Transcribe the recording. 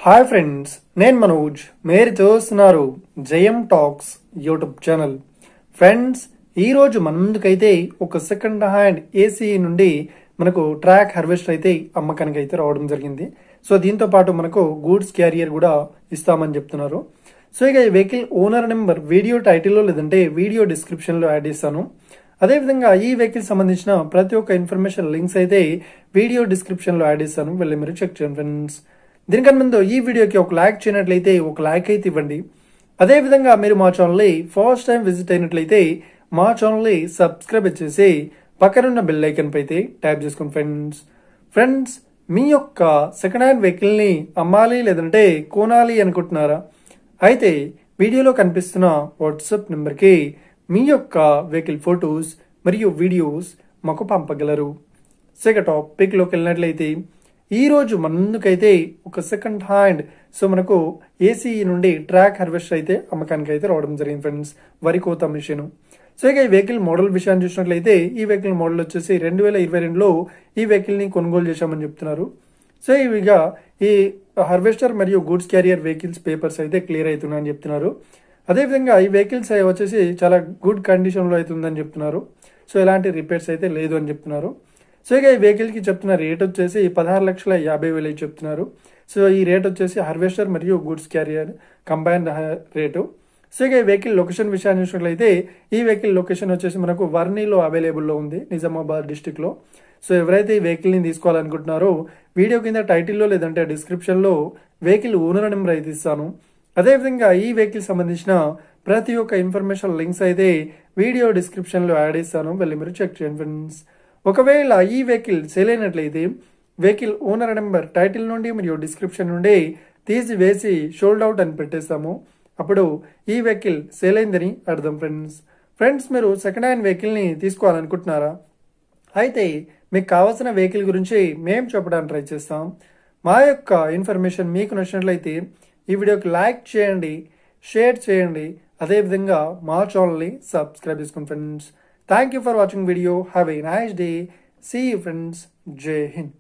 Hi friends, నేను మనోజ్. మీరు చూస్తున్నారు జయం టాక్స్ యూట్యూబ్ ఛానల్. ఫ్రెండ్స్, ఈరోజు మన ముందుకైతే ఒక సెకండ్ హ్యాండ్ ఏసీ నుండి మనకు ట్రాక్ హార్వెస్టర్ అయితే అమ్మకానికి అయితే రావడం జరిగింది. సో దీంతో పాటు మనకు గూడ్స్ క్యారియర్ కూడా ఇస్తామని చెప్తున్నారు. సో ఇక ఈ వెహికల్ ఓనర్ నెంబర్ వీడియో టైటిల్లో లేదంటే వీడియో డిస్క్రిప్షన్లో యాడ్ చేస్తాను. అదేవిధంగా ఈ వెహికల్ సంబంధించిన ప్రతి ఒక్క ఇన్ఫర్మేషన్ లింక్స్ అయితే వీడియో డిస్క్రిప్షన్లో యాడ్ చేస్తాను, వెళ్ళి మీరు చెక్ చేయండి ఫ్రెండ్స్. దీనికన్నా ముందు ఈ వీడియోకి ఒక లైక్ చేయనట్లయితే ఒక లైక్ అయితే ఇవ్వండి. అదేవిధంగా మీరు మా ఛానల్ని ఫస్ట్ టైం విజిట్ అయినట్లయితే మా ఛానల్ని సబ్స్క్రైబ్ చేసి పక్కనున్న బెల్ ఐకన్ పై అయితే ట్యాప్ చేసుకోండి ఫ్రెండ్స్. మీ యొక్క సెకండ్ హ్యాండ్ వెహికల్ని అమ్మాలి లేదంటే కొనాలి అనుకుంటున్నారా? అయితే వీడియోలో కనిపిస్తున్న వాట్సాప్ నెంబర్కి మీ యొక్క వెహికల్ ఫొటోస్ మరియు వీడియోస్ మాకు పంపగలరు. సెకండ్ టాపిక్లోకి వెళ్ళినట్లయితే ఈ రోజు మన ముందుకైతే ఒక సెకండ్ హ్యాండ్ మనకు ఏసీ నుండి ట్రాక్ హార్వెస్టర్ అయితే అమ్మకానికి అయితే రావడం జరిగింది ఫ్రెండ్స్, వరి కోత మిషన్. సో ఇక ఈ వెహికల్ మోడల్ విషయాన్ని చూసినట్లయితే ఈ వెహికల్ మోడల్ వచ్చేసి 2022లో ఈ వెహికల్ ని కొనుగోలు చేశామని చెప్తున్నారు. సో ఇవిగా ఈ హార్వెస్టర్ మరియు గూడ్స్ క్యారియర్ వెహికల్స్ పేపర్స్ అయితే క్లియర్ అవుతున్నాయని చెప్తున్నారు. అదేవిధంగా ఈ వెహికల్స్ వచ్చేసి చాలా గుడ్ కండిషన్ లో అవుతుందని చెప్తున్నారు. సో ఎలాంటి రిపేర్స్ అయితే లేదు అని చెప్తున్నారు. సో ఇక ఈ వెహికల్ కి చెప్తున్న రేట్ వచ్చేసి 16,50,000 చెప్తున్నారు. సో ఈ రేట్ వచ్చేసి హార్వెస్టర్ మరియు goods carrier combined rate. So ఇక ఈ వెహికల్ లొకేషన్ విషయాన్ని చూసినట్లయితే ఈ వెహికల్ లొకేషన్ వచ్చేసి మనకు వర్నీలో అవైలబుల్లో ఉంది, నిజామాబాద్ డిస్టిక్ లో. సో ఎవరైతే ఈ వెహికల్ ని తీసుకోవాలనుకుంటున్నారో వీడియో కింద టైటిల్లో లేదంటే డిస్క్రిప్షన్ లో వెహికల్ ఓనర్ నెంబర్ అయితే ఇస్తాను. అదేవిధంగా ఈ వెహికల్ సంబంధించిన ప్రతి ఒక్క ఇన్ఫర్మేషన్ లింక్స్ అయితే వీడియో డిస్క్రిప్షన్ లో యాడ్ చేస్తాను, వెళ్ళి మీరు చెక్ చేయండి ఫ్రెండ్స్. ఒకవేళ ఈ వెహికల్ సేల్ అయినట్లయితే వెహికల్ ఓనర్ నెంబర్ టైటిల్ నుండి మరియు డిస్క్రిప్షన్ నుండి తీసివేసి షోల్డ్ అవుట్ అని పెట్టేస్తాము. అప్పుడు ఈ వెహికల్ సేల్ అయిందని అర్థం ఫ్రెండ్స్. మీరు సెకండ్ హ్యాండ్ వెహికల్ ని తీసుకోవాలనుకుంటున్నారా? అయితే మీకు కావాల్సిన వెహికల్ గురించి మేము చెప్పడానికి ట్రై చేస్తాం. మా యొక్క ఇన్ఫర్మేషన్ మీకు నచ్చినట్లయితే ఈ వీడియోకి లైక్ చేయండి, షేర్ చేయండి, అదేవిధంగా మా ఛానల్ని సబ్స్క్రైబ్ చేసుకోండి friends. Thank you for watching video. Have a nice day. See you friends. Jai Hind.